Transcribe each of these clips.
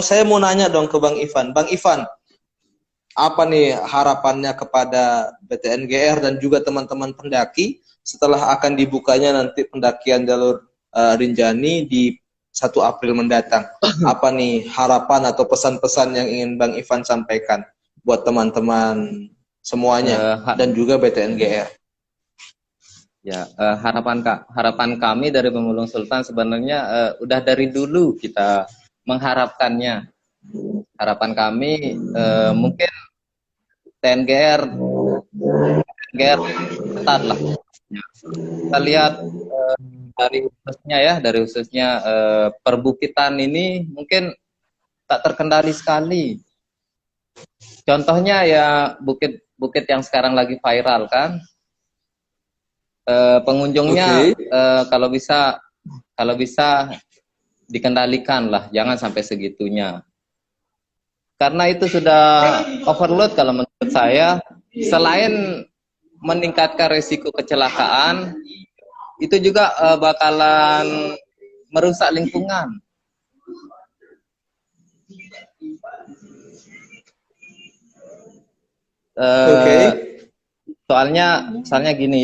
saya mau nanya dong ke Bang Ivan. Bang Ivan, apa nih harapannya kepada BTNGR dan juga teman-teman pendaki setelah akan dibukanya nanti pendakian jalur Rinjani di 1 April mendatang? Apa nih harapan atau pesan-pesan yang ingin Bang Ivan sampaikan buat teman-teman semuanya dan juga BTNGR? Ya, harapan kami dari Pemulung Sultan sebenarnya udah dari dulu kita mengharapkannya. Harapan kami mungkin TNGR ketat lah. Kita lihat dari khususnya perbukitan ini mungkin tak terkendali sekali. Contohnya ya bukit yang sekarang lagi viral kan. Pengunjungnya kalau bisa dikendalikan lah, jangan sampai segitunya. Karena itu sudah overload kalau menurut saya. Selain meningkatkan risiko kecelakaan, itu juga bakalan merusak lingkungan. Soalnya gini,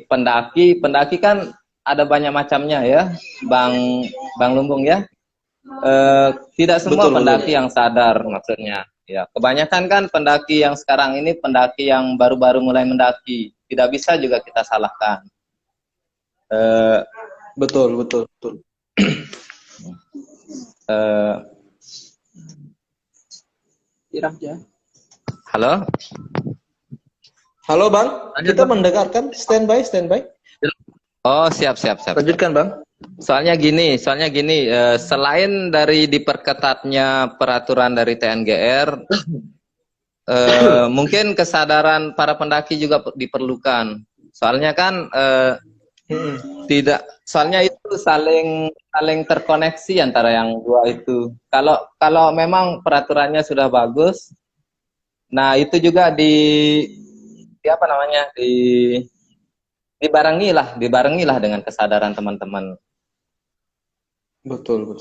pendaki kan ada banyak macamnya ya, Bang Lumbung ya. Tidak semua pendaki yang sadar maksudnya. Ya, kebanyakan kan pendaki yang sekarang ini pendaki yang baru-baru mulai mendaki. Tidak bisa juga kita salahkan. Betul. Halo Bang, kita mendengarkan. Standby. Oh siap. Lanjutkan Bang. Soalnya gini, selain dari diperketatnya peraturan dari TNGR, mungkin kesadaran para pendaki juga diperlukan. Soalnya kan soalnya itu saling terkoneksi antara yang dua itu. Kalau memang peraturannya sudah bagus, nah itu juga dibarengilah dengan kesadaran teman-teman. Betul.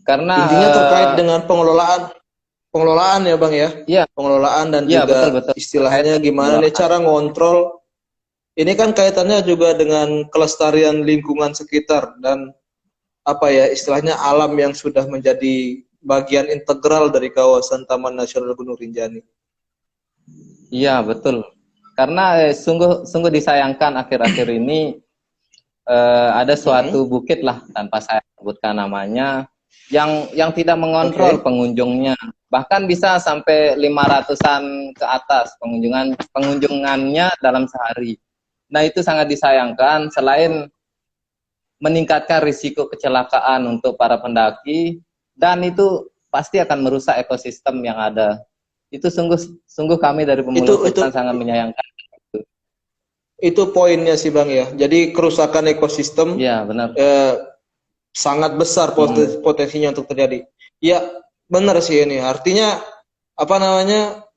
Karena intinya terkait dengan pengelolaan ya Bang ya. Iya. Pengelolaan dan juga betul. Istilahnya gimana nih cara ngontrol. Ini kan kaitannya juga dengan kelestarian lingkungan sekitar dan istilahnya alam yang sudah menjadi bagian integral dari kawasan Taman Nasional Gunung Rinjani. Iya betul. Karena sungguh disayangkan akhir-akhir ini ada suatu bukit lah tanpa saya sebutkan namanya yang tidak mengontrol pengunjungnya, bahkan bisa sampai 500-an ke atas pengunjungannya dalam sehari. Nah itu sangat disayangkan. Selain meningkatkan risiko kecelakaan untuk para pendaki dan itu pasti akan merusak ekosistem yang ada. Itu sungguh kami dari Pemulung Sultan sangat menyayangkan. Itu poinnya sih Bang ya. Jadi kerusakan ekosistem benar. Sangat besar potensinya untuk terjadi. Ya benar sih ini. Artinya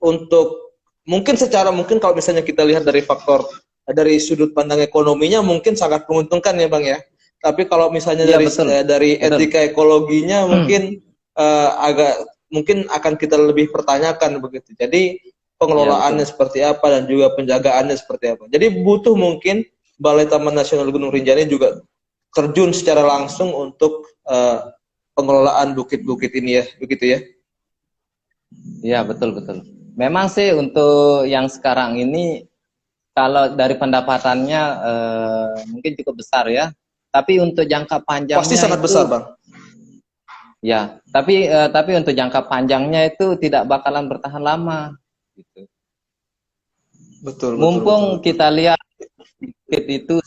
untuk mungkin kalau misalnya kita lihat dari sudut pandang ekonominya mungkin sangat menguntungkan ya Bang ya. Tapi kalau misalnya dari etika ekologinya mungkin akan kita lebih pertanyakan begitu. Jadi pengelolaannya seperti apa dan juga penjagaannya seperti apa. Jadi butuh mungkin Balai Taman Nasional Gunung Rinjani juga terjun secara langsung untuk pengelolaan bukit-bukit ini ya, begitu ya? Iya betul. Memang sih untuk yang sekarang ini kalau dari pendapatannya mungkin cukup besar ya. Tapi untuk jangka panjangnya pasti sangat besar Bang. Ya, tapi untuk jangka panjangnya itu tidak bakalan bertahan lama. Gitu. Betul. Mumpung kita lihat bukit itu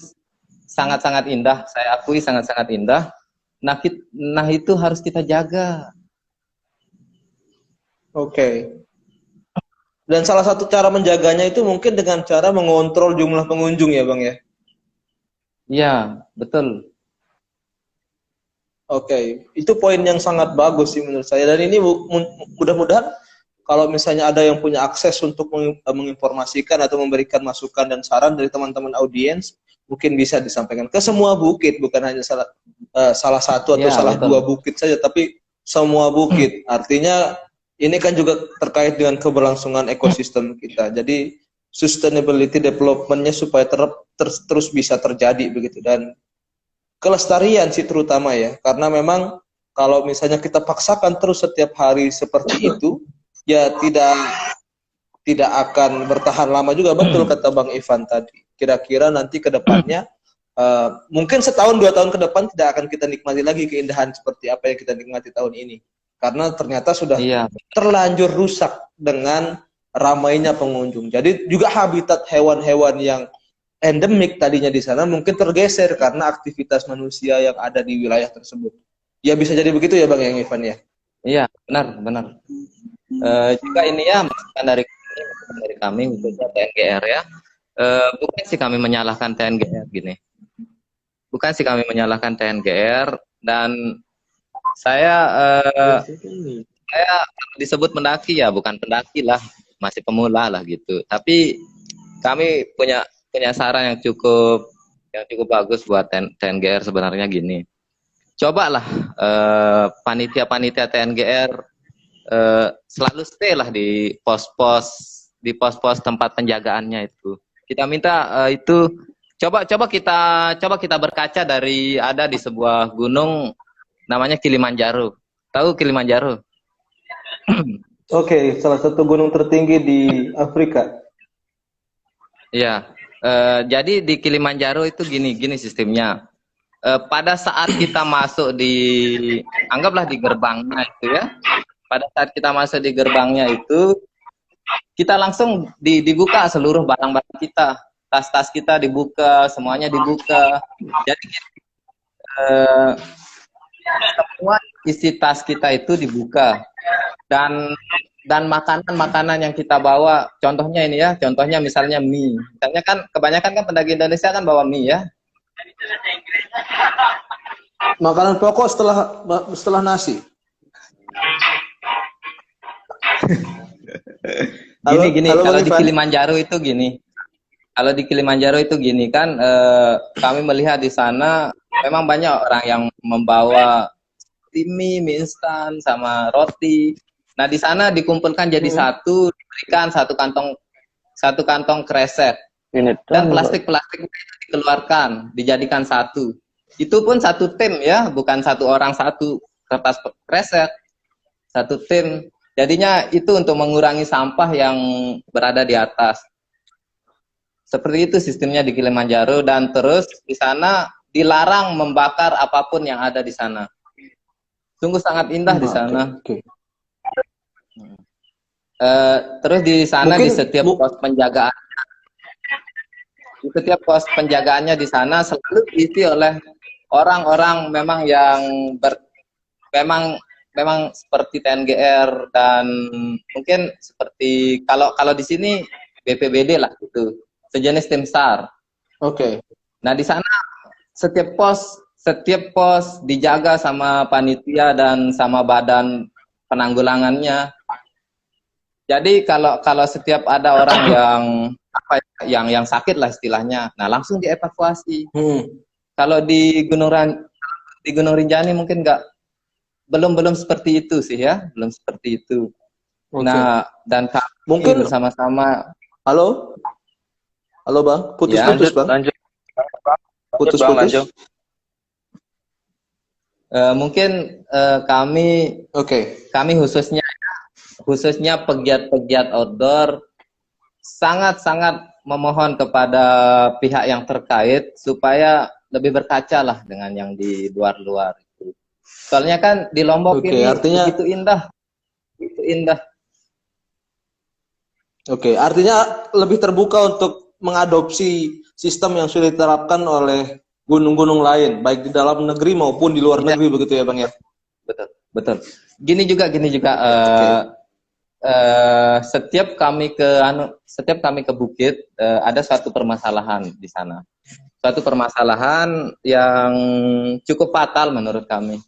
sangat-sangat indah, saya akui sangat-sangat indah. Nah itu harus kita jaga. Dan salah satu cara menjaganya itu mungkin dengan cara mengontrol jumlah pengunjung ya Bang ya? Iya, betul. Itu poin yang sangat bagus sih menurut saya. Dan ini mudah-mudahan kalau misalnya ada yang punya akses untuk menginformasikan atau memberikan masukan dan saran dari teman-teman audiens, mungkin bisa disampaikan ke semua bukit, bukan hanya salah satu atau Ya, salah betul. dua bukit saja, tapi semua bukit. Artinya ini kan juga terkait dengan keberlangsungan ekosistem kita. Jadi sustainability development-nya supaya terus bisa terjadi begitu, dan kelestarian sih terutama ya, karena memang kalau misalnya kita paksakan terus setiap hari seperti itu, ya tidak akan bertahan lama juga. Betul kata Bang Ivan tadi. Kira-kira nanti ke depannya mungkin setahun 2 tahun ke depan tidak akan kita nikmati lagi keindahan seperti apa yang kita nikmati tahun ini, karena ternyata sudah Iya, terlanjur rusak dengan ramainya pengunjung. Jadi juga habitat hewan-hewan yang endemik tadinya di sana mungkin tergeser karena aktivitas manusia yang ada di wilayah tersebut. Ya bisa jadi begitu ya Bang yang Ivan ya. iya, benar, benar. Juga ini ya masukan dari kami khususnya TNGR ya. Bukan sih kami menyalahkan TNGR gini. Bukan sih kami menyalahkan TNGR, dan saya disebut pendaki ya bukan pendaki lah, masih pemula lah gitu. Tapi kami punya saran yang cukup bagus buat TNGR sebenarnya gini. Cobalah panitia-panitia TNGR selalu stay lah di pos-pos tempat penjagaannya itu. Kita minta itu coba kita berkaca dari ada di sebuah gunung namanya Kilimanjaro. Tahu Kilimanjaro? Oke, salah satu gunung tertinggi di Afrika. Iya. Jadi di Kilimanjaro itu gini sistemnya. Pada saat kita masuk anggaplah di gerbangnya itu ya. Pada saat kita masuk di gerbangnya itu, kita langsung dibuka seluruh barang-barang kita. Tas-tas kita dibuka, semuanya dibuka. Jadi semua isi tas kita itu dibuka. Dan makanan-makanan yang kita bawa, contohnya ini ya, contohnya misalnya mie. Misalnya kan kebanyakan kan pendaki Indonesia kan bawa mie ya. Makanan pokok setelah nasi. Gini, halo, kalau Bang di Ivan. Kilimanjaro itu gini. Kalau di Kilimanjaro itu gini kan, kami melihat di sana memang banyak orang yang membawa mie instan sama roti. Nah di sana dikumpulkan jadi satu, diberikan satu kantong kresek, dan plastik itu dikeluarkan, dijadikan satu. Itu pun satu tim ya, bukan satu orang satu kertas kresek, satu tim. Jadinya itu untuk mengurangi sampah yang berada di atas. Seperti itu sistemnya di Kilimanjaro, dan terus di sana dilarang membakar apapun yang ada di sana. Sungguh sangat indah di sana. Okay. Terus di sana Mungkin, di setiap pos penjagaannya di sana selalu diisi oleh orang-orang memang yang memang seperti TNGR, dan mungkin seperti kalau di sini BPBD lah gitu, sejenis tim SAR. Oke. Nah di sana setiap pos dijaga sama panitia dan sama badan penanggulangannya. Jadi kalau setiap ada orang yang sakit lah istilahnya, nah langsung dievakuasi. Kalau di Gunung Rinjani mungkin belum seperti itu sih ya, belum seperti itu. Okay. Nah dan mungkin bersama-sama. Halo Bang, putus-putus Bang. Lanjut. Putus-putus. Mungkin kami khususnya pegiat-pegiat outdoor sangat-sangat memohon kepada pihak yang terkait supaya lebih berkaca lah dengan yang di luar-luar itu. Soalnya kan di Lombok ini artinya begitu indah. Oke, artinya lebih terbuka untuk mengadopsi sistem yang sudah diterapkan oleh gunung-gunung lain, baik di dalam negeri maupun di luar negeri, begitu ya Bang ya? Betul. Gini juga. Setiap kami ke bukit ada suatu permasalahan di sana. Suatu permasalahan yang cukup fatal menurut kami.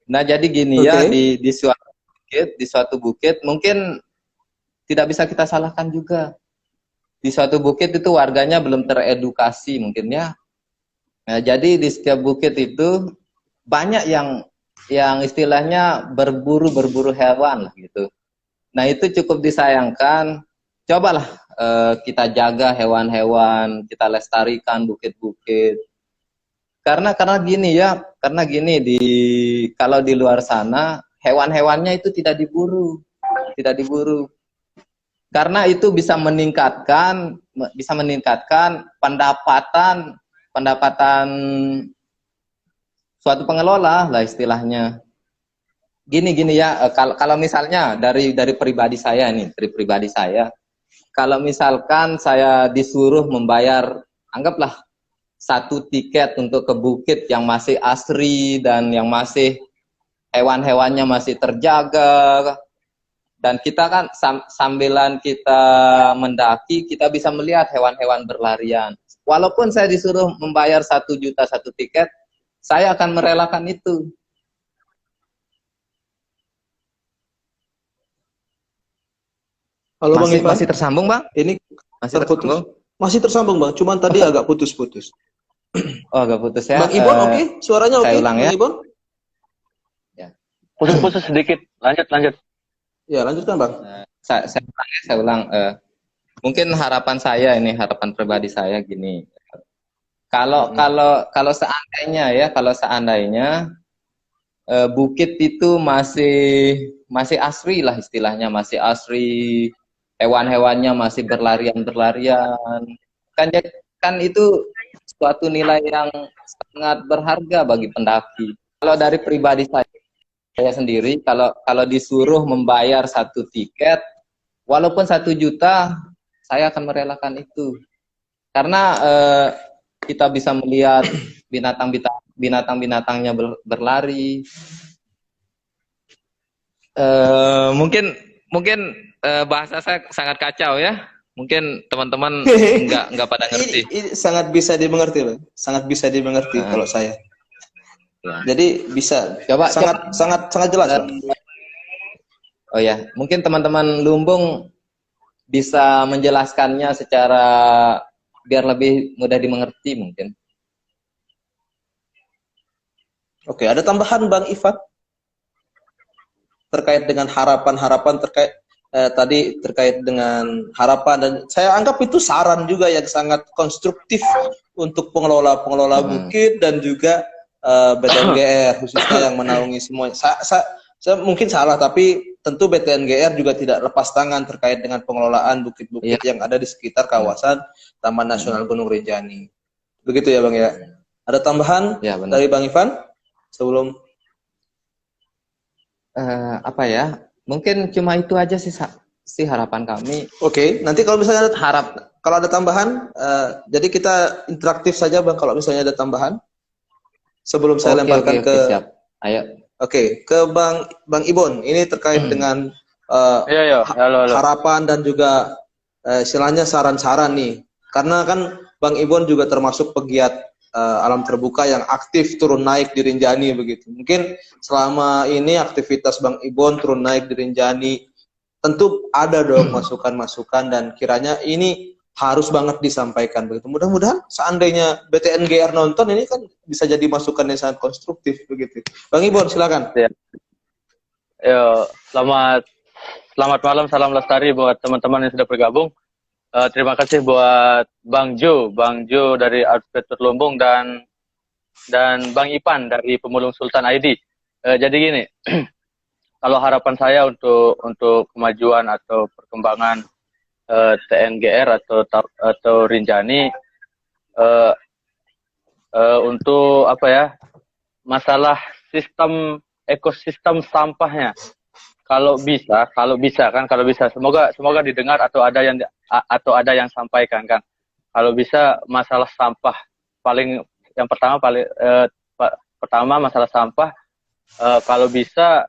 Nah, jadi gini ya, di suatu bukit mungkin tidak bisa kita salahkan juga. di suatu bukit itu warganya belum teredukasi mungkin ya. Nah, jadi di setiap bukit itu banyak yang istilahnya berburu hewan lah gitu. Nah, itu cukup disayangkan. Cobalah kita jaga hewan-hewan, kita lestarikan bukit-bukit. Karena gini ya, karena gini kalau di luar sana hewan-hewannya itu tidak diburu. Tidak diburu. Karena itu bisa meningkatkan pendapatan suatu pengelola lah istilahnya. Gini ya, kalau misalnya dari pribadi saya nih, kalau misalkan saya disuruh membayar, anggaplah satu tiket untuk ke bukit yang masih asri dan yang masih hewan-hewannya masih terjaga, dan kita kan sambilan kita mendaki, kita bisa melihat hewan-hewan berlarian. Walaupun saya disuruh membayar 1 juta satu tiket, saya akan merelakan itu. Halo Bang Ivan. Masih tersambung, Bang? Ini masih tersambung? Masih tersambung, Bang. Cuman tadi agak putus-putus. Oh, agak putus ya. Bang Ibon, oke? Suaranya oke? Saya ulang ya. Bang Ibon? Ya. Putus-putus sedikit. Lanjut. Ya, lanjutkan, Bang. Saya ulang. Mungkin harapan pribadi saya gini. Kalau seandainya bukit itu masih asri lah istilahnya, masih asri, hewan-hewannya masih berlarian, kan itu suatu nilai yang sangat berharga bagi pendaki. Kalau dari pribadi saya sendiri, kalau disuruh membayar satu tiket, walaupun 1 juta, saya akan merelakan itu. Karena kita bisa melihat binatang-binatangnya berlari. Mungkin bahasa saya sangat kacau ya. Mungkin teman-teman nggak pada ngerti. Ini sangat bisa dimengerti loh. Sangat bisa dimengerti kalau saya. Ya. Jadi bisa sangat jelas, Bang. Oh ya, mungkin teman-teman Lumbung bisa menjelaskannya secara biar lebih mudah dimengerti mungkin. Oke, ada tambahan Bang Ivan terkait dengan harapan terkait dengan harapan, dan saya anggap itu saran juga yang sangat konstruktif untuk pengelola bukit dan juga BTNGR khususnya yang menaungi semuanya. Saya mungkin salah, tapi tentu BTNGR juga tidak lepas tangan terkait dengan pengelolaan bukit-bukit yang ada di sekitar kawasan Taman Nasional Gunung Rinjani. Begitu ya Bang ya. Ada tambahan dari Bang Ivan sebelum apa ya? Mungkin cuma itu aja sih harapan kami. Oke, nanti kalau misalnya ada tambahan, jadi kita interaktif saja Bang kalau misalnya ada tambahan. Sebelum saya lemparkan ke siap. Ayo. Oke, ke Bang Ibon. Ini terkait dengan Halo. harapan dan juga istilahnya saran-saran nih. Karena kan Bang Ibon juga termasuk pegiat alam terbuka yang aktif turun naik di Rinjani begitu. Mungkin selama ini aktivitas Bang Ibon turun naik di Rinjani, tentu ada dong masukan-masukan dan kiranya ini harus banget disampaikan begitu. Mudah-mudahan seandainya BTNGR nonton ini kan bisa jadi masukan yang sangat konstruktif begitu. Bang Ibon silakan. Ya, selamat malam, salam lestari buat teman-teman yang sudah bergabung. Terima kasih buat Bang Jo dari Adventure Lumbung dan Bang Ipan dari Pemulung Sultan ID. Jadi gini, kalau harapan saya untuk kemajuan atau perkembangan TNGR atau Rinjani untuk apa ya, masalah ekosistem sampahnya, kalau bisa semoga didengar atau ada yang sampaikan kan, kalau bisa masalah sampah pertama masalah sampah, kalau bisa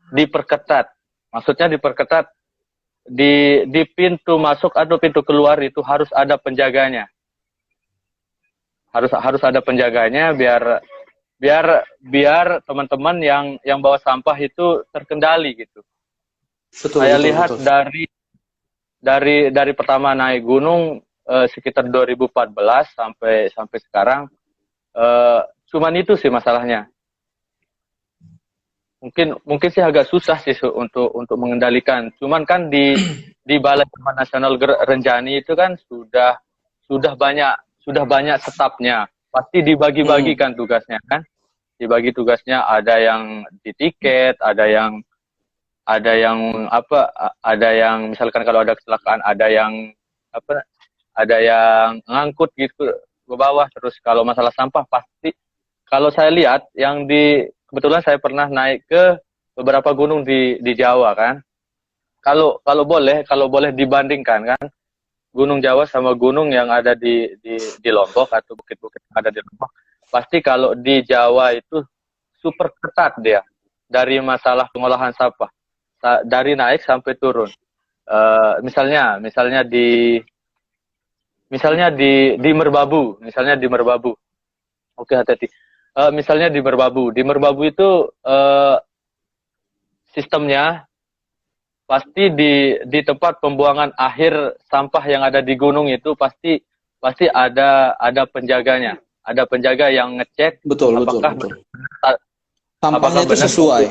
diperketat, maksudnya diperketat di pintu masuk atau pintu keluar itu harus ada penjaganya, harus ada penjaganya biar teman-teman yang bawa sampah itu terkendali gitu. Saya lihat dari pertama naik gunung sekitar 2014 sampai sekarang, cuman itu sih masalahnya. Mungkin sih agak susah sih untuk mengendalikan. Cuman kan di Balai Taman Nasional Renjani itu kan sudah banyak stafnya. Pasti dibagi-bagikan tugasnya kan. Dibagi tugasnya, ada yang di tiket, ada yang misalkan kalau ada kecelakaan, ada yang ngangkut gitu ke bawah. Terus kalau masalah sampah pasti, kalau saya lihat kebetulan saya pernah naik ke beberapa gunung di Jawa kan. Kalau boleh dibandingkan kan, Gunung Jawa sama gunung yang ada di Lombok atau bukit-bukit yang ada di Lombok, pasti kalau di Jawa itu super ketat dia dari masalah pengolahan sampah, dari naik sampai turun. Misalnya di Merbabu, Oke, hati-hati. Misalnya di Merbabu itu sistemnya pasti di tempat pembuangan akhir sampah yang ada di gunung itu pasti ada penjaganya, ada penjaga yang ngecek Betul. Sampahnya itu sesuai.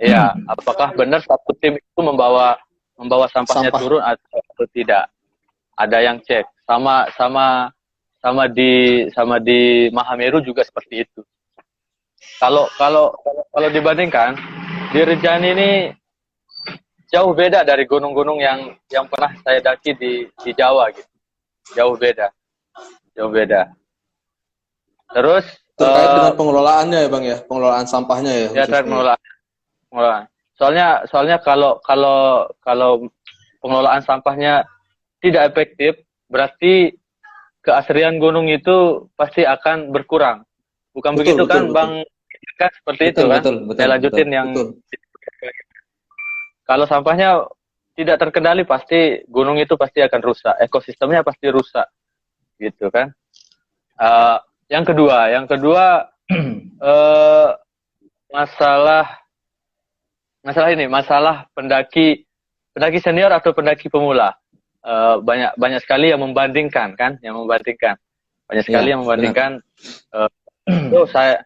Iya, apakah benar satu tim itu membawa sampahnya turun atau tidak. Ada yang cek. Sama di Mahameru juga seperti itu. Kalau dibandingkan, di Rinjani ini jauh beda dari gunung-gunung yang pernah saya daki di Jawa gitu. Jauh beda. Terus terkait dengan pengelolaannya ya Bang ya, pengelolaan sampahnya ya. Ya, terkait pengelolaan. Soalnya kalau pengelolaan sampahnya tidak efektif, berarti keasrian gunung itu pasti akan berkurang. Bukan begitu kan, Bang? Kan seperti itu kan? Saya lanjutin yang kalau sampahnya tidak terkendali, pasti gunung itu pasti akan rusak, ekosistemnya pasti rusak, gitu kan? Yang kedua masalah pendaki senior atau pendaki pemula. Banyak sekali yang membandingkan kan, banyak sekali yang membandingkan. Saya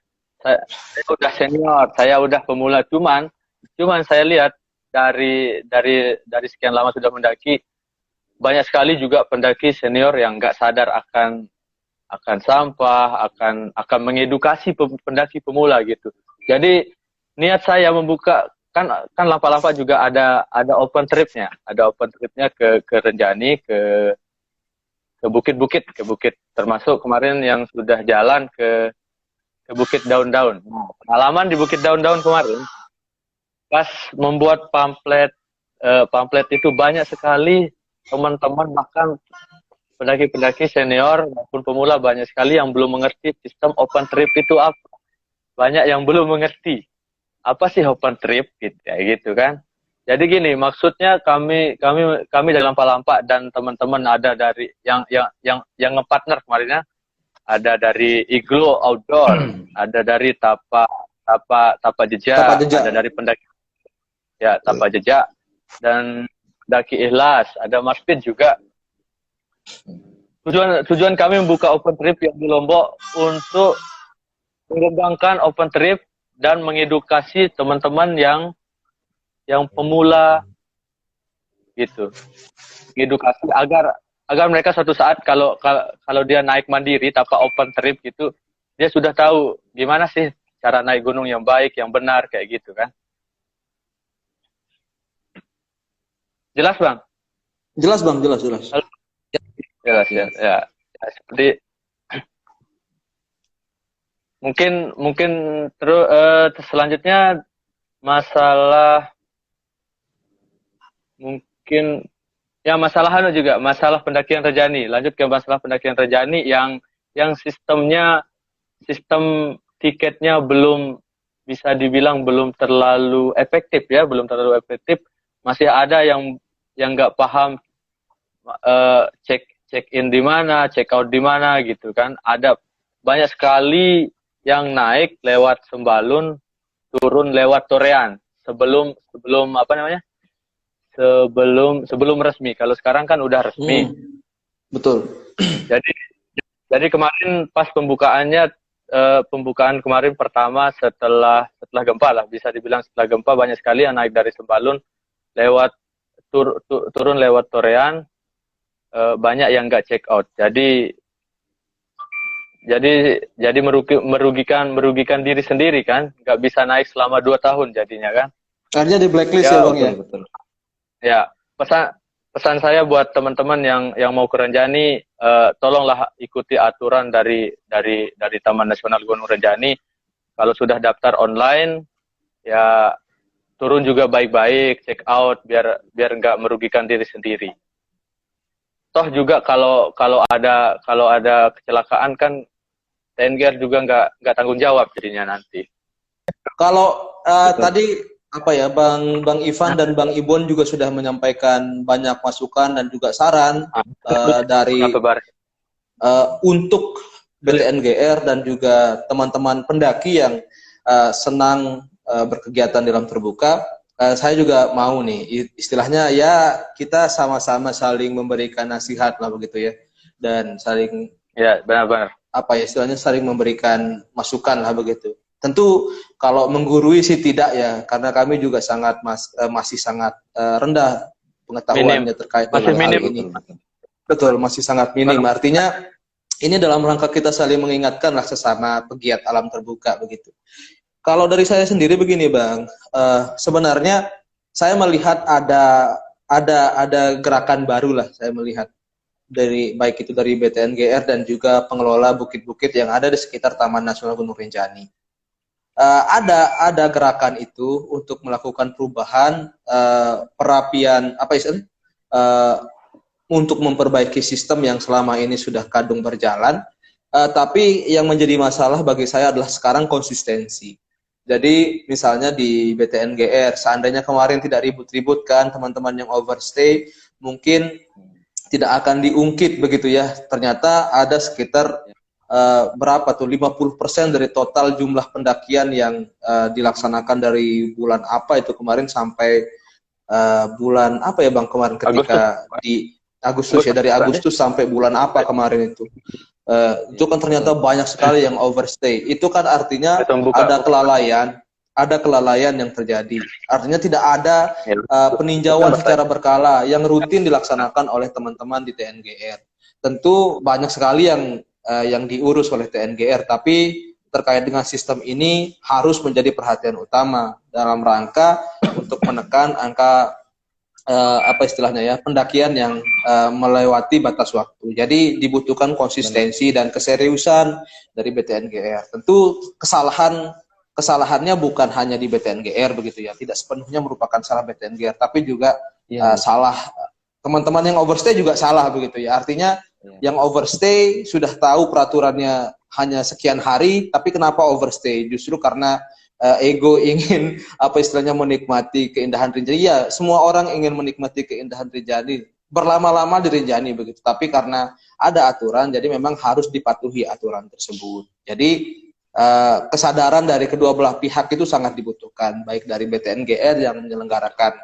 udah senior, saya udah pemula, cuman saya lihat dari sekian lama sudah mendaki, banyak sekali juga pendaki senior yang nggak sadar akan sampah, akan mengedukasi pendaki pemula gitu. Jadi niat saya membuka kan Lampa-Lampa juga ada open tripnya, ke Renjani, ke bukit-bukit, termasuk kemarin yang sudah jalan ke Bukit Daun-Daun. Pengalaman di Bukit Daun-Daun kemarin, pas membuat pamflet itu banyak sekali teman-teman, bahkan pendaki-pendaki senior maupun pemula, banyak sekali yang belum mengerti sistem open trip itu apa. Banyak yang belum mengerti apa sih open trip gitu kan. Jadi gini, maksudnya kami dari Lampa-Lampa dan teman-teman ada dari yang ngepartner kemarin ya, ada dari Iglo Outdoor, ada dari Tapa Jejak, ada dari pendaki ya Tapa Jejak, dan Daki Ikhlas, ada Marspin juga. Tujuan kami membuka open trip yang di Lombok untuk mengembangkan open trip dan mengedukasi teman-teman yang pemula gitu. Edukasi agar mereka suatu saat kalau dia naik mandiri tanpa open trip gitu, dia sudah tahu gimana sih cara naik gunung yang baik, yang benar, kayak gitu kan. Jelas, Bang? Jelas, Bang, jelas. Jelas ya. Seperti mungkin terus selanjutnya masalah masalah pendakian Renjani. Lanjut ke masalah pendakian Renjani yang sistem tiketnya belum bisa dibilang belum terlalu efektif ya, Masih ada yang nggak paham check in di mana, check out di mana gitu kan. Ada banyak sekali yang naik lewat Sembalun, turun lewat Torean sebelum sebelum resmi. Kalau sekarang kan udah resmi. Betul. Jadi kemarin pas pembukaan kemarin pertama setelah gempa lah, bisa dibilang setelah gempa banyak sekali yang naik dari Sembalun lewat turun lewat Torean, banyak yang nggak check out. Jadi merugikan diri sendiri kan, nggak bisa naik selama 2 tahun jadinya kan. Akhirnya di blacklist ya, Bang, ya. Betul. Ya, pesan saya buat teman-teman yang mau ke Renjani, tolonglah ikuti aturan dari Taman Nasional Gunung Renjani. Kalau sudah daftar online, ya turun juga baik-baik, check out biar nggak merugikan diri sendiri. Toh juga kalau ada kecelakaan kan TNGR juga nggak tanggung jawab jadinya nanti. Kalau tadi apa ya, Bang Ivan dan Bang Ibon juga sudah menyampaikan banyak masukan dan juga saran dari untuk BTNGR dan juga teman-teman pendaki yang senang berkegiatan di alam terbuka. Saya juga mau nih, istilahnya ya kita sama-sama saling memberikan nasihat lah begitu ya, dan saling ya benar-benar apa ya istilahnya saling memberikan masukan lah begitu. Tentu kalau menggurui sih tidak ya, karena kami juga masih sangat rendah pengetahuannya terkait dengan hal ini. Betul, masih sangat minim. Artinya ini dalam rangka kita saling mengingatkan lah sesama pegiat alam terbuka begitu. Kalau dari saya sendiri begini, Bang, sebenarnya saya melihat ada gerakan baru lah, saya melihat baik itu dari BTNGR dan juga pengelola bukit-bukit yang ada di sekitar Taman Nasional Gunung Rinjani. Ada gerakan itu untuk melakukan perubahan, perapian untuk memperbaiki sistem yang selama ini sudah kadung berjalan. Tapi yang menjadi masalah bagi saya adalah sekarang konsistensi. Jadi misalnya di BTNGR, seandainya kemarin tidak ribut-ribut kan teman-teman yang overstay, mungkin tidak akan diungkit begitu ya. Ternyata ada sekitar berapa tuh 50% dari total jumlah pendakian yang dilaksanakan dari bulan apa itu kemarin sampai bulan apa ya Bang kemarin ketika di Agustus ya, dari Agustus sampai bulan apa kemarin itu. Itu kan ternyata banyak sekali yang overstay. Itu kan artinya ada kelalaian yang terjadi. Artinya tidak ada peninjauan secara berkala yang rutin dilaksanakan oleh teman-teman di TNGR. Tentu banyak sekali yang diurus oleh TNGR, tapi terkait dengan sistem ini harus menjadi perhatian utama dalam rangka untuk menekan angka pendakian yang melewati batas waktu. Jadi dibutuhkan konsistensi dan keseriusan dari BTNGR. Tentu kesalahannya bukan hanya di BTNGR begitu ya, tidak sepenuhnya merupakan salah BTNGR, tapi juga salah teman-teman yang overstay juga salah begitu ya. Artinya yang overstay sudah tahu peraturannya hanya sekian hari, tapi kenapa overstay? Justru karena ego ingin menikmati keindahan Rinjani. Ya, semua orang ingin menikmati keindahan Rinjani, berlama-lama di Rinjani begitu. Tapi karena ada aturan, jadi memang harus dipatuhi aturan tersebut. Jadi kesadaran dari kedua belah pihak itu sangat dibutuhkan, baik dari BTNGR yang menyelenggarakan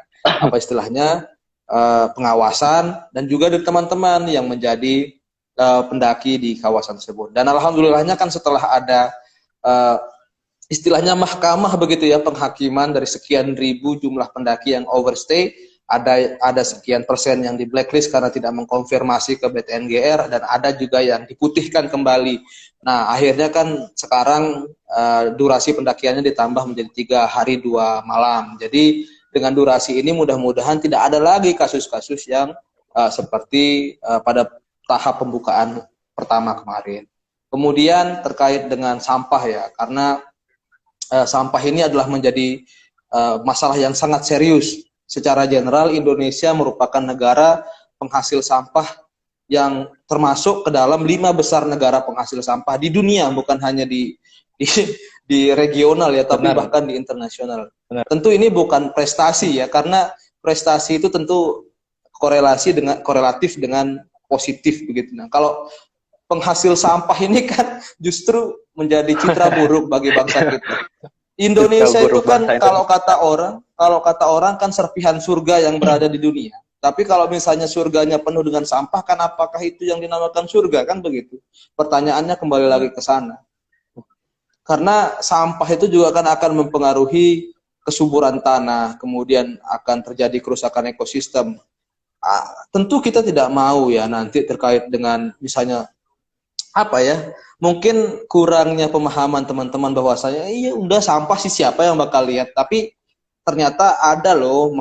pengawasan, dan juga dari teman-teman yang menjadi pendaki di kawasan tersebut. Dan alhamdulillahnya kan setelah ada istilahnya mahkamah begitu ya, penghakiman dari sekian ribu jumlah pendaki yang overstay, ada sekian persen yang di blacklist karena tidak mengkonfirmasi ke BTNGR, dan ada juga yang diputihkan kembali. Nah akhirnya kan sekarang durasi pendakiannya ditambah menjadi 3 hari 2 malam. Jadi dengan durasi ini mudah-mudahan tidak ada lagi kasus-kasus yang seperti pada tahap pembukaan pertama kemarin. Kemudian terkait dengan sampah ya, karena sampah ini adalah menjadi masalah yang sangat serius. Secara general Indonesia merupakan negara penghasil sampah yang termasuk ke dalam 5 besar negara penghasil sampah di dunia, bukan hanya di regional ya, tapi bahkan di internasional. Tentu ini bukan prestasi ya, karena prestasi itu tentu korelatif dengan positif begitu. Nah, kalau penghasil sampah ini kan justru menjadi citra buruk bagi bangsa kita. Indonesia Duta itu Guru kan Bahasa kalau kata orang kan serpihan surga yang berada di dunia. Tapi kalau misalnya surganya penuh dengan sampah, kan apakah itu yang dinamakan surga, kan begitu? Pertanyaannya kembali lagi ke sana. Karena sampah itu juga kan akan mempengaruhi kesuburan tanah, kemudian akan terjadi kerusakan ekosistem. Tentu kita tidak mau ya nanti terkait dengan misalnya apa ya, mungkin kurangnya pemahaman teman-teman bahwasanya iya udah sampah sih siapa yang bakal lihat, tapi ternyata ada loh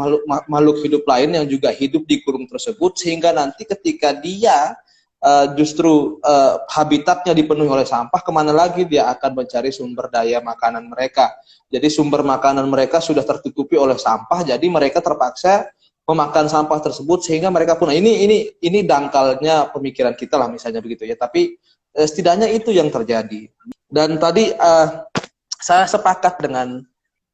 makhluk hidup lain yang juga hidup di kurung tersebut, sehingga nanti ketika dia justru habitatnya dipenuhi oleh sampah, kemana lagi dia akan mencari sumber daya makanan mereka. Jadi sumber makanan mereka sudah tertutupi oleh sampah, jadi mereka terpaksa memakan sampah tersebut, sehingga mereka pun ini dangkalnya pemikiran kita lah misalnya begitu ya. Tapi setidaknya itu yang terjadi. Dan tadi saya sepakat dengan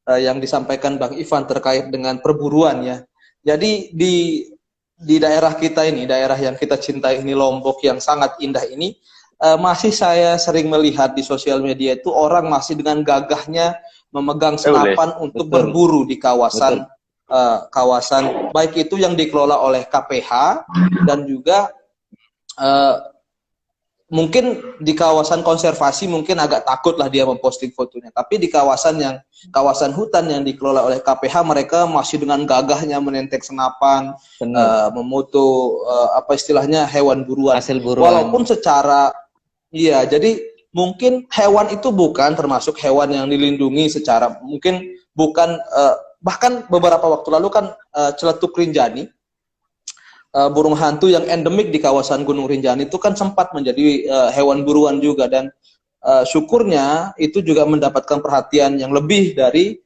yang disampaikan Bang Ivan terkait dengan perburuan ya. Jadi di daerah kita ini, daerah yang kita cintai ini, Lombok yang sangat indah ini, masih saya sering melihat di sosial media itu orang masih dengan gagahnya memegang senapan untuk berburu di kawasan kawasan baik itu yang dikelola oleh KPH dan juga mungkin di kawasan konservasi mungkin agak takut lah dia memposting fotonya, tapi di kawasan hutan yang dikelola oleh KPH mereka masih dengan gagahnya menentek senapan, memoto apa istilahnya hewan buruan. Hasil buruan. Walaupun secara jadi mungkin hewan itu bukan termasuk hewan yang dilindungi secara mungkin bukan bahkan beberapa waktu lalu kan celetuk Rinjani, burung hantu yang endemik di kawasan Gunung Rinjani itu kan sempat menjadi hewan buruan juga, dan syukurnya itu juga mendapatkan perhatian yang lebih dari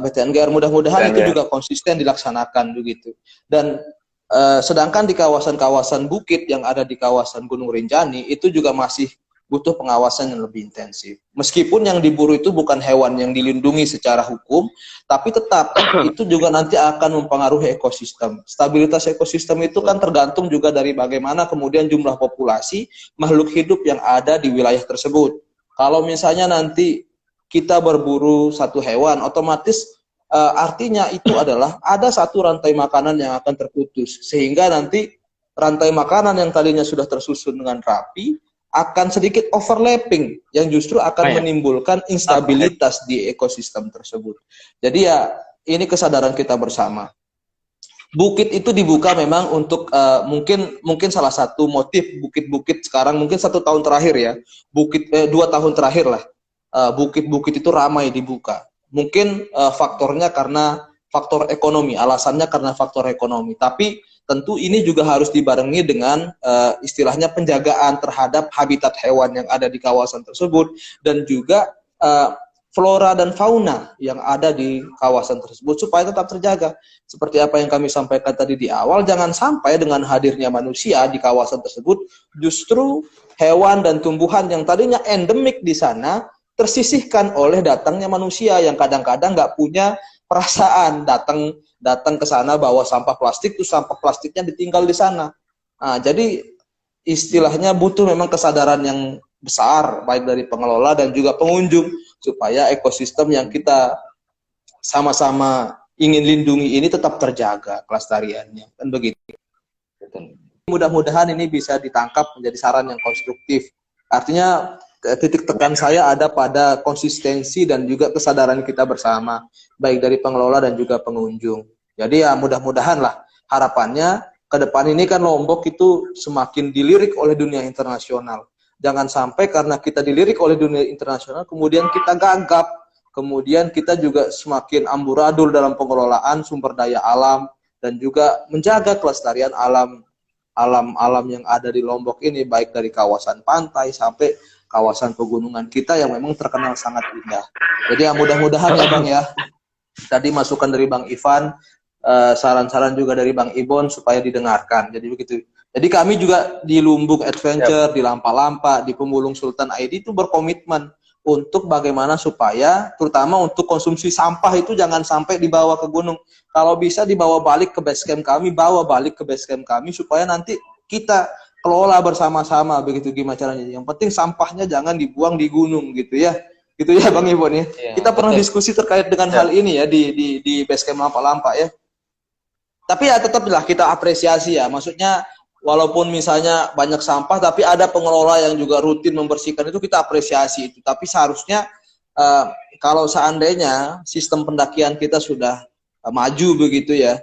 BTNGR. Mudah-mudahan itu juga konsisten dilaksanakan begitu. Dan sedangkan di kawasan-kawasan bukit yang ada di kawasan Gunung Rinjani itu juga masih butuh pengawasan yang lebih intensif. Meskipun yang diburu itu bukan hewan yang dilindungi secara hukum, tapi tetap itu juga nanti akan mempengaruhi ekosistem. Stabilitas ekosistem itu kan tergantung juga dari bagaimana kemudian jumlah populasi makhluk hidup yang ada di wilayah tersebut. Kalau misalnya nanti kita berburu satu hewan, otomatis artinya itu adalah ada satu rantai makanan yang akan terputus, sehingga nanti rantai makanan yang tadinya sudah tersusun dengan rapi akan sedikit overlapping yang justru akan menimbulkan instabilitas di ekosistem tersebut. Jadi ya ini kesadaran kita bersama. Bukit itu dibuka memang untuk mungkin salah satu motif bukit-bukit sekarang mungkin 1 tahun terakhir ya, 2 tahun terakhir lah, bukit-bukit itu ramai dibuka. Mungkin faktornya karena faktor ekonomi, alasannya karena faktor ekonomi. Tapi tentu ini juga harus dibarengi dengan istilahnya penjagaan terhadap habitat hewan yang ada di kawasan tersebut, dan juga flora dan fauna yang ada di kawasan tersebut supaya tetap terjaga. Seperti apa yang kami sampaikan tadi di awal, jangan sampai dengan hadirnya manusia di kawasan tersebut justru hewan dan tumbuhan yang tadinya endemik di sana tersisihkan oleh datangnya manusia yang kadang-kadang nggak punya perasaan, datang ke sana bawa sampah plastik, tuh sampah plastiknya ditinggal di sana. Nah, jadi istilahnya butuh memang kesadaran yang besar baik dari pengelola dan juga pengunjung supaya ekosistem yang kita sama-sama ingin lindungi ini tetap terjaga kelestariannya, kan begitu. Mudah-mudahan ini bisa ditangkap menjadi saran yang konstruktif. Artinya titik tekan saya ada pada konsistensi dan juga kesadaran kita bersama, baik dari pengelola dan juga pengunjung. Jadi ya mudah-mudahan lah harapannya ke depan ini kan Lombok itu semakin dilirik oleh dunia internasional. Jangan sampai karena kita dilirik oleh dunia internasional kemudian kita gagap, kemudian kita juga semakin amburadul dalam pengelolaan sumber daya alam dan juga menjaga kelestarian alam yang ada di Lombok ini, baik dari kawasan pantai sampai kawasan pegunungan kita yang memang terkenal sangat indah. Jadi ya mudah-mudahan ya Bang ya, tadi masukan dari Bang Ivan, saran-saran juga dari Bang Ibon supaya didengarkan. Jadi begitu. Jadi kami juga di Lumbung Adventure, di Lampa-Lampa, di Pemulung Sultan ID itu berkomitmen untuk bagaimana supaya terutama untuk konsumsi sampah itu jangan sampai dibawa ke gunung. Kalau bisa dibawa balik ke base camp kami, bawa balik ke base camp kami supaya nanti kita kelola bersama-sama begitu gimana caranya. Yang penting sampahnya jangan dibuang di gunung gitu ya. Gitu ya Bang Ibon ya. Iya, Kita pernah betul. diskusi terkait dengan hal ini ya di Basecamp Lampak-Lampak ya. Tapi ya tetaplah kita apresiasi ya. Maksudnya walaupun misalnya banyak sampah, tapi ada pengelola yang juga rutin membersihkan, itu kita apresiasi itu. Tapi seharusnya kalau seandainya sistem pendakian kita sudah maju begitu ya,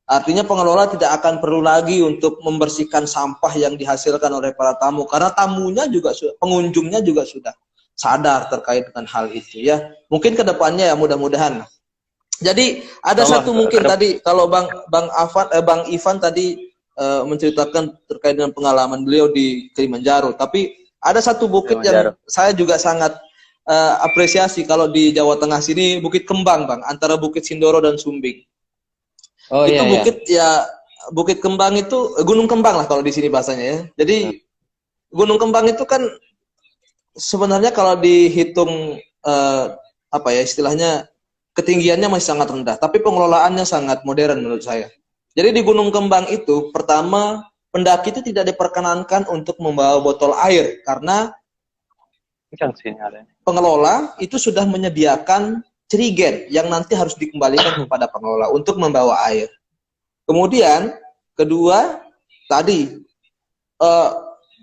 artinya pengelola tidak akan perlu lagi untuk membersihkan sampah yang dihasilkan oleh para tamu, karena tamunya juga pengunjungnya juga sudah sadar terkait dengan hal itu ya. Mungkin kedepannya ya mudah-mudahan. Jadi ada satu mungkin tadi kalau Bang Ivan tadi menceritakan terkait dengan pengalaman beliau di Kilimanjaro, tapi ada satu bukit yang saya juga sangat apresiasi kalau di Jawa Tengah sini, Bukit Kembang Bang, antara Bukit Sindoro dan Sumbing. Oh, itu iya, bukit ya, Bukit Kembang itu Gunung Kembang lah kalau di sini bahasanya ya. Jadi Gunung Kembang itu kan sebenarnya kalau dihitung apa ya istilahnya, ketinggiannya masih sangat rendah, tapi pengelolaannya sangat modern menurut saya. Jadi di Gunung Kembang itu, pertama, pendaki itu tidak diperkenankan untuk membawa botol air, karena pengelola itu sudah menyediakan cerigen yang nanti harus dikembalikan kepada pengelola untuk membawa air. Kemudian, kedua, tadi,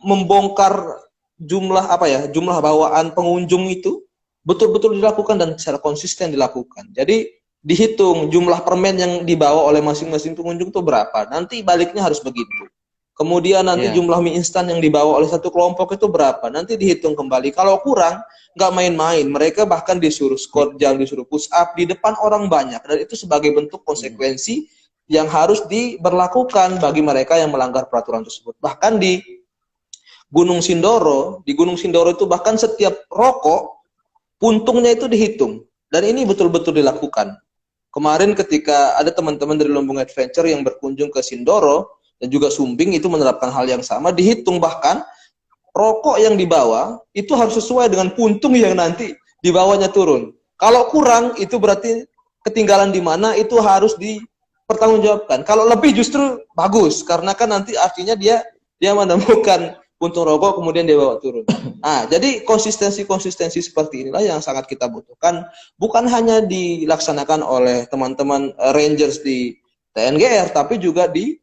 membongkar jumlah bawaan pengunjung itu, betul-betul dilakukan dan secara konsisten dilakukan. Jadi dihitung jumlah permen yang dibawa oleh masing-masing pengunjung itu berapa. Nanti baliknya harus begitu. Kemudian nanti jumlah mie instan yang dibawa oleh satu kelompok itu berapa. Nanti dihitung kembali. Kalau kurang, nggak main-main. Mereka bahkan disuruh squat jump, disuruh push up di depan orang banyak. Dan itu sebagai bentuk konsekuensi yang harus diberlakukan bagi mereka yang melanggar peraturan tersebut. Bahkan di Gunung Sindoro itu bahkan setiap rokok puntungnya itu dihitung, dan ini betul-betul dilakukan. Kemarin ketika ada teman-teman dari Lumbung Adventure yang berkunjung ke Sindoro dan juga Sumbing, itu menerapkan hal yang sama, dihitung bahkan rokok yang dibawa itu harus sesuai dengan puntung yang nanti dibawanya turun. Kalau kurang itu berarti ketinggalan di mana, itu harus dipertanggungjawabkan. Kalau lebih justru bagus, karena kan nanti artinya dia menemukan puntung rokok kemudian dia bawa turun. Nah, jadi konsistensi seperti inilah yang sangat kita butuhkan, bukan hanya dilaksanakan oleh teman-teman Rangers di TNGR, tapi juga di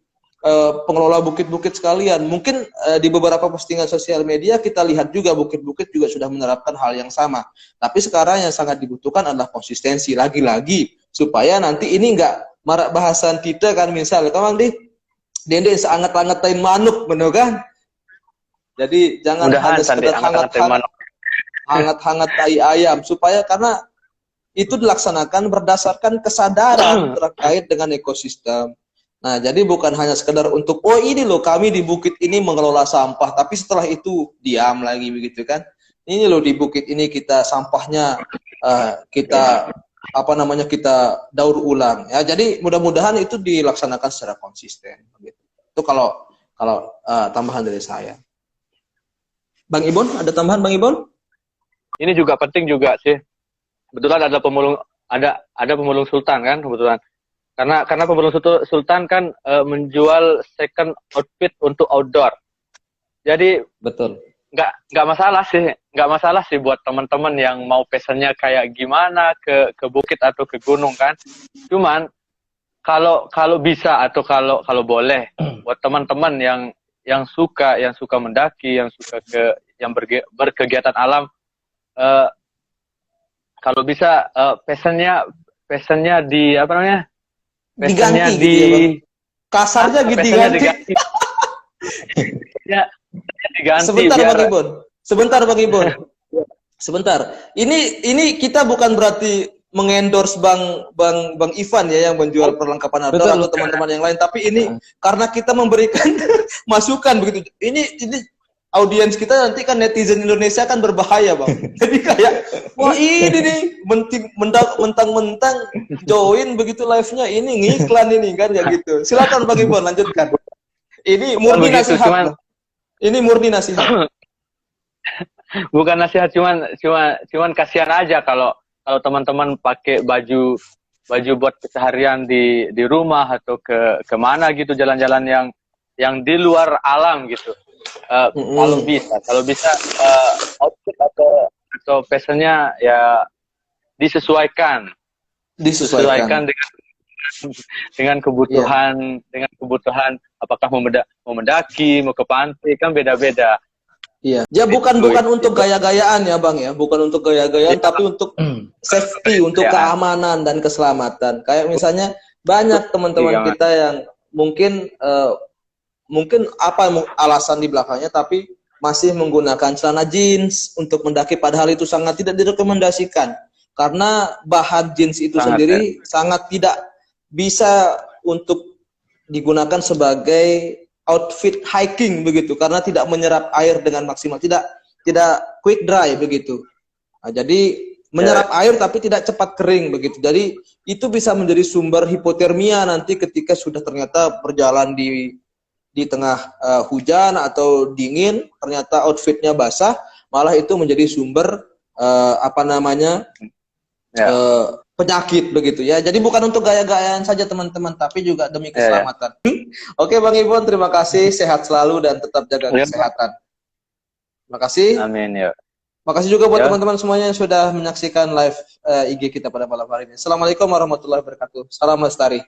pengelola bukit-bukit sekalian. Mungkin di beberapa postingan sosial media kita lihat juga bukit-bukit juga sudah menerapkan hal yang sama. Tapi sekarang yang sangat dibutuhkan adalah konsistensi lagi-lagi, supaya nanti ini enggak marak bahasan kita kan, misal kamang di dende seanget-angetain manuk bener kan. Jadi jangan hanya sekedar hangat-hangat tai ayam, supaya karena itu dilaksanakan berdasarkan kesadaran terkait dengan ekosistem. Nah, jadi bukan hanya sekedar untuk ini loh kami di bukit ini mengelola sampah, tapi setelah itu diam lagi begitu kan. Ini loh di bukit ini kita sampahnya kita daur ulang ya. Jadi mudah-mudahan itu dilaksanakan secara konsisten gitu. Itu kalau tambahan dari saya. Bang Ibon, ada tambahan Bang Ibon? Ini juga penting juga sih. Kebetulan ada pemulung sultan kan kebetulan. Karena pemulung sultan kan menjual second outfit untuk outdoor. Jadi betul. Nggak masalah sih buat teman-teman yang mau pesannya kayak gimana ke bukit atau ke gunung kan. Cuman kalau bisa atau kalau boleh buat teman-teman yang suka mendaki, yang suka berkegiatan alam, kalau bisa pesannya di apa namanya? Pesannya diganti, gitu ya, kasarnya gitu diganti. Ya, diganti. Sebentar Bang Ibon. Sebentar. Ini kita bukan berarti mengendorse Bang Ivan ya yang menjual perlengkapan outdoor atau teman-teman yang lain, tapi ini karena kita memberikan masukan begitu. Ini audiens kita nanti kan netizen Indonesia kan berbahaya Bang. Jadi kayak wah ini nih mentang-mentang join begitu live-nya ini ngiklan ini kan ya gitu. Silakan Bang Ibon lanjutkan. Ini murni nasihat. Ini murni nasihat. Bukan nasihat, cuman kasihan aja kalau teman-teman pakai baju buat keseharian di rumah atau ke mana gitu, jalan-jalan yang di luar alam gitu. Kalau bisa outfit atau passionnya ya disesuaikan Disesuaikan. dengan kebutuhan apakah mau mendaki, mau ke pantai, kan beda-beda. Iya. Ya bukan untuk gaya-gayaan ya Bang ya, bukan untuk gaya-gayaan tapi untuk safety, untuk Ya. keamanan dan keselamatan. Kayak misalnya banyak teman-teman Iya, kita yang mungkin alasan di belakangnya tapi masih menggunakan celana jeans untuk mendaki, padahal itu sangat tidak direkomendasikan karena bahan jeans itu Sangat, sendiri sangat tidak bisa untuk digunakan sebagai outfit hiking begitu, karena tidak menyerap air dengan maksimal, tidak quick dry begitu. Nah, jadi menyerap air tapi tidak cepat kering begitu. Jadi itu bisa menjadi sumber hipotermia nanti ketika sudah ternyata berjalan di tengah hujan atau dingin, ternyata outfitnya basah, malah itu menjadi sumber penyakit begitu ya. Jadi bukan untuk gaya-gayaan saja teman-teman, tapi juga demi keselamatan. Oke Bang Ibon, terima kasih, sehat selalu dan tetap jaga kesehatan. Terima kasih. Amin ya. Makasih juga buat teman-teman semuanya yang sudah menyaksikan live IG kita pada malam hari ini. Assalamualaikum warahmatullahi wabarakatuh. Salam lestari.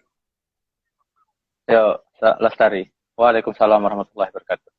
Yo, lestari. Waalaikumsalam warahmatullahi wabarakatuh.